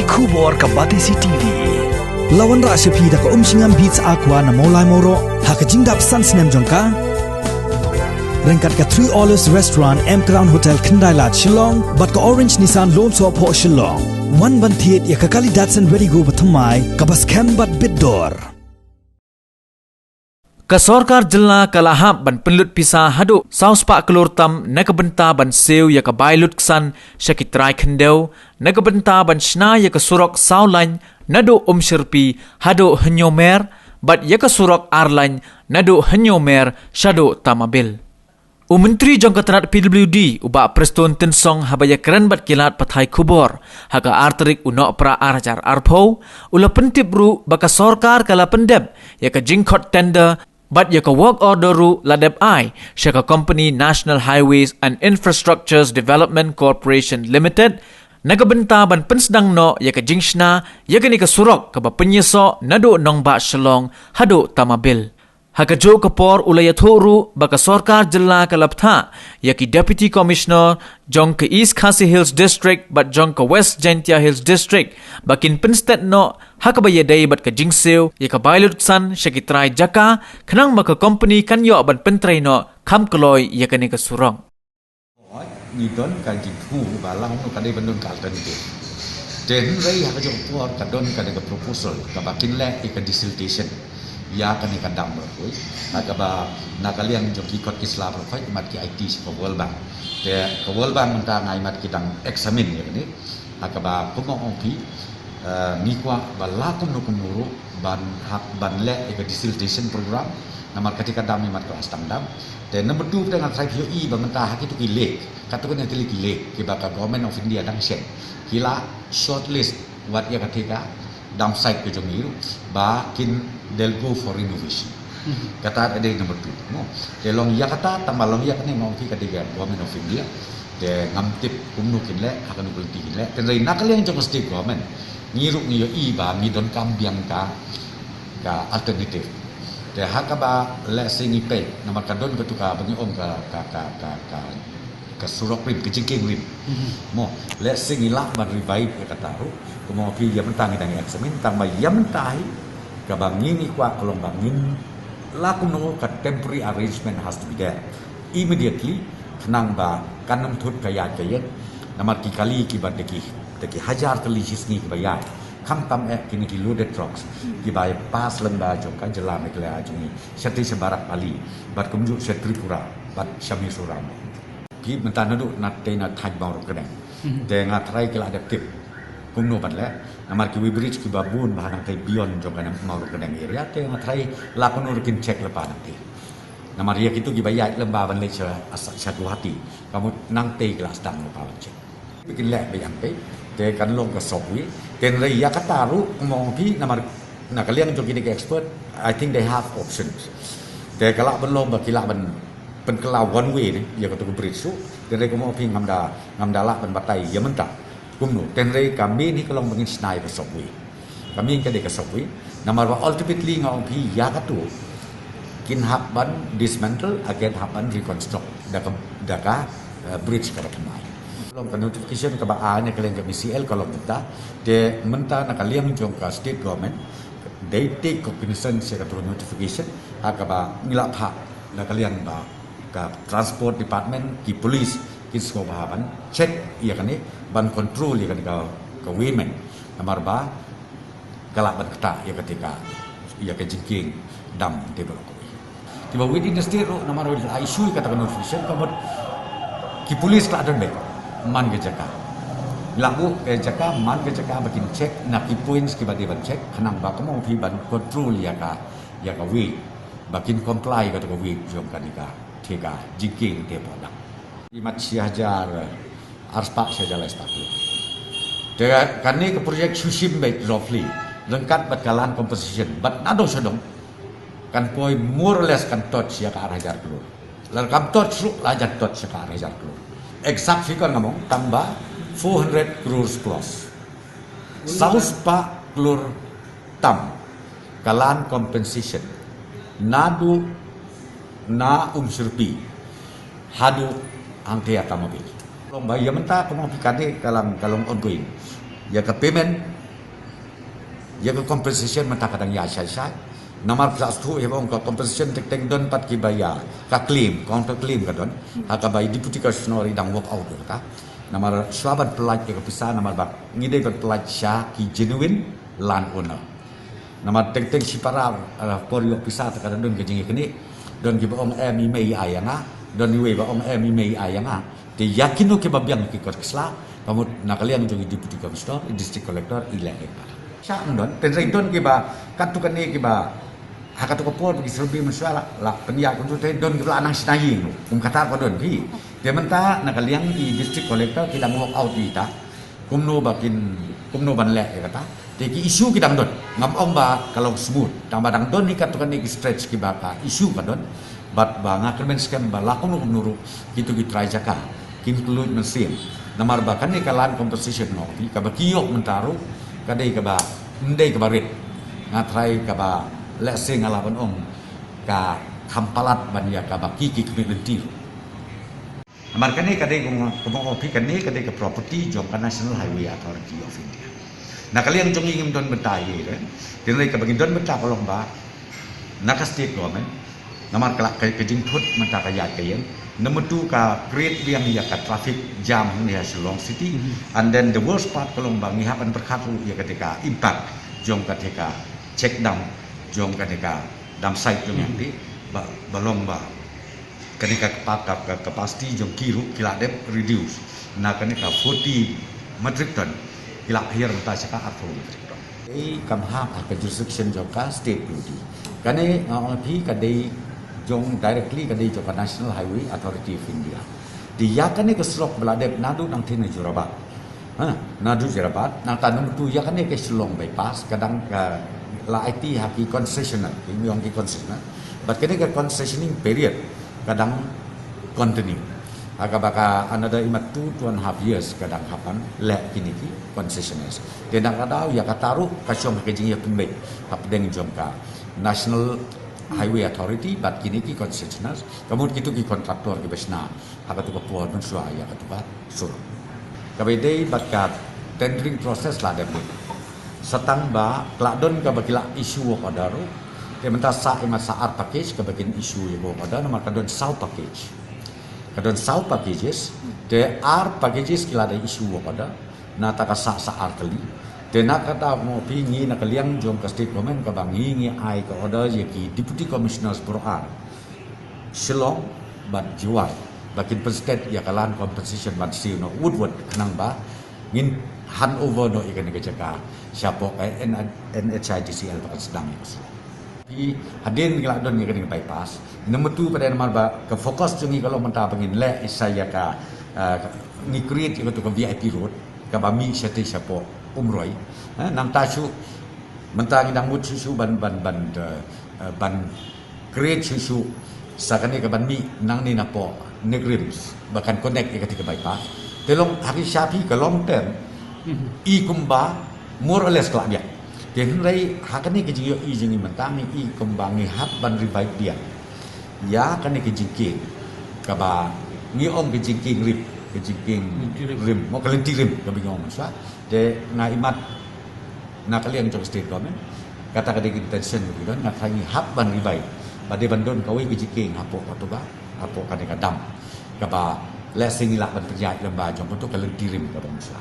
Kubor ka Batisi TV. Lawan Rasya Pida ka Singam Beats Aqua na Molai Moro haka Jingdap Sunsnem Jongka. Rengkat ka 3 Olives Restaurant M Crown Hotel Kendailat Shillong bat ka Orange Nissan Loan So Po Shillong. Wan ban thiet ya ka Kali Datsun Ready Go Bathamai ka bas kem bat Bidor. Kasorkar jela kalahap ban penlut pisah hadu saus pak kelur tam nakabenta ban sew ya kabailut ksan syakitrai kendeu nakabenta ban shna ya kasurok saulan nadu sherpi hadu henyomer bat ya kasurok arlan nadu henyomer shadu tamabil. Menteri Jangkatarat PWD ubak Preston Tensong habaya keren bat kilat pathai kubor haka arterik unok pra arajar arpo ula pentip ru baka sorkar kala pendep ya ka jingkot tender but yaka work order ru ladep ai syaka company National Highways and Infrastructures Development Corporation Limited nagabenta ban pensdang no yaka jingshna yaka ni ka surok ka ba penyeso nado nong ba shalong hado tamabil haka jo kapor ulaya thoru baka sorkar jilla kalaptha yaki Deputy Commissioner jong ka East Khasi Hills District but jong ka West Gentia Hills District bakin penstet no haka ba yadai bat ka jingsew yaka bailut san syakitrai jaka khnang maka company kan yo ban pentrai no kham kloy yaka ni ka surong ni don ka jinghu balang no kadai bandun ka alternative den rei haka jo por ka don ka de proposal ka bakin le ka dissertation ya kan ikan dam berkoi agaba nakalian joki kot Islam berkoi mat ki IT ko World Bank te ko World Bank menta ngai mat ki dang examine ya ni agaba pemong pi ni kwa balakum no kumuru ban hak ban le ka dissertation program namar ketika dam mat kelas dam te number 2 dengan trai POE bamenta hak itu kilek katakan yang kilek ki baka government of India dang shen kila shortlist wat ya ketika dam site ke jongiru ba kin they'll go for renovation. Kata ada number 2. No. They long ya kata tamalong ya kene ngong ki kadiga government of India. They ngamtip kumnu kinle akan ulti kinle. Tenai nakal yang jong state government. Ngiru ngiyo iba ngidon kambiang ka alternative. They hakaba le singi pe namar kadon ketuka bangi om ka surok rim ke jingking rim. Mo le singi la ban revive kata ru. Kumo pi ya mentang idang eksamen tang ba ya mentahi kabangin ikwa kolong bangin laku no ka temporary arrangement has to be there immediately kenang ba kanam thut kaya kayet namar ki kali ki bad deki hajar kali hisni ki bayai kham tam kini ki loaded trucks ki bay pas lenda joka jela mekla ajuni seti sebarak pali bat kumju setripura bat syami suram ki mentanadu natte na thaj baur kedeng de ngatrai kila adaptif kumno badle namar ki bridge ki babun bahang kai bion jong kana mau kedang area te matrai lakon urkin cek lepa nanti namar ya kitu ki bayat lemba ban le satu hati kamu nang te kelas dang lepa cek bikin le bayang pe te kan long ka sokwi ten re ya kataru mong pi namar na kalian jong kini ke expert I think they have options te kala ban long ba kila ban penkelau one way ni ya katu bridge su te re ko mo pi ngamda la ban batai ya mentah kumno tenrei kami ni kalau mengin snai besokwi kami ingin ke besokwi namar ultimately ngau pi ya katu kin haban dismantle again haban reconstruct daka bridge kada kemai kalau kan notification ke ba nya kalian ke BCL kalau kita de menta nak kalian jong ka state government they take cognizance se ka notification akaba ngilap hak nak kalian ba ka transport department ki police kisko bahaban cek iya kan ni ban control iya kan ka women namar ba kalak ban keta iya ketika iya ke jingking dam develop tiba within the state namar isu kata kan official kamot ki police ka adon be man ke jaka lagu ke jaka man ke jaka bakin cek na ki points ki badi ban cek kanang ba kamo pi ban control iya ka we bakin comply kata ka we jom kan ka thega jingking develop Imat siajar arspak siajar estaklu. Dengan kini ke projek sushim baik roughly lengkap bakalan composition, but nado sedong kan koi more or less kan touch ya ke arah jar keluar. Lengkap touch lu lajar touch ya ke arah jar keluar. Exact figure ngomong tambah 400 crores plus. Saus pak keluar tam kalan compensation nadu na surpi hadu angke atamabil. Kalau bayar mentah kamu pikade kalau ongoing. Ya ke payment ya ke compensation mentah kadang ya syai namar kelas tu ya bang ke compensation tek don pat ki baya ka claim counter claim ka don ka bai deputy commissioner idang work out ka namar swabat pelaj ke pisah namar bak ngide ko pelaj sya ki genuine land owner namar tek si para por yo pisah ta don ke jingi kini don ki bang mi mei ayanga don ni we bang mi mei ayanga te yakin ke babiang ki ko kesla kamu nakalian jadi deputy commissioner district collector ilek sya don ten don ki ba katukan ni ki ba hak tu kapol bagi serbi masalah lah penyak untuk don kita anang sinaying kata ko don pi dia mentah nakaliang di district collector kita walk out kita kumno ban lek kata teki isu kita don ngam ba kalau smooth tambah dang don ni katukan ni stretch ki ba ka isu ka don bat ba ngakemen scam ba lakon nuru gitu ki try jaka include mesin namar ba kan ni kalan composition no pi ka ba kiyok mentaru kadai ka ba ndai ka ba rit ngatrai ka ba lesing alapan ka kampalat banyak ka baki ki community amar kane kadai kumong opi kane kadai ke property jom ka National Highway Authority of India na kalian jong ingin don betai kan dinai ka bagi don beta kolong ba naka state government namar kelak ke jing thut menta ka ya kayen number 2 ka create biang ya ka traffic jam ni Shillong city and then the worst part kolong ba ngihapan perkhatu ya ketika impact jom ketika check down jom ketika dam site jom yang di balong ba ketika kapasiti jom kiru kila dep reduce na ketika 40 metric ton kila akhir ta saka 40 metric ton kam ha ka jurisdiction jom ka state beauty kane pi kadai jom directly kadai jom National Highway Authority of India di yakane ke slok beladep nadu nang thine jurabat nadu jurabat nang tanam tu yakane ke Shillong bypass kadang la IT haki concessional yang ki concessional but ketika concessioning period kadang continue aga baka another imat 2.5 years kadang hapan le kini ki concessionaires dan kadang ya kataru kasyong ke jing ya pembek hap deng jom ka National Highway Authority but kini ki concessionaires kemudian kitu ki kontraktor ki besna aga tu puan mensua ya katu ba sur kabedei bakat tendering process la debut setang ba kladon ka bagila isu wa kadaru te menta sa ima saar package ka bagin isu ya wa kadana maka don south package kadon south packages te ar packages kila da isu wa kada na ta ka sa saar kali te na kata mo pingi na kaliang jom ka state government ka bangi ngi ai ka order ye ki deputy commissioners Quran Shillong ban jiwai bakin state ya kalan compensation ban si no woodward kanang ba ngin handover no ikan ke jaka siapa NHIDCL pakai sedang itu. Di hadin kelak don ikan bypass. Nombor 2 pada nomor ba ke fokus jungi kalau mentah pengin le saya ka ngikrit itu ke VIP road ke bami syati siapa umroi. Nang tasu mentah ngidang mut susu ban create susu sakane ke ban mi nang ni napo negrims bahkan connect ke bypass. Telong hari syafi ke long term i kumba more or less kelak dia dan rai hakani ke jingyo i jingi mentami i kumba ngi hap ban revive dia ya kan ke jingking ka ba ngi om ke jingking rip ke jingking rim mo kalenti rim ka bingong sa de na imat na kalian jong state government kata ka de intention gitu na kangi hap ban revive bade bandon kawi ke jingking hapo ba hapo kan ka dam ka ba lesing ilak ban perjai lamba jong tu kalenti rim ka bangsa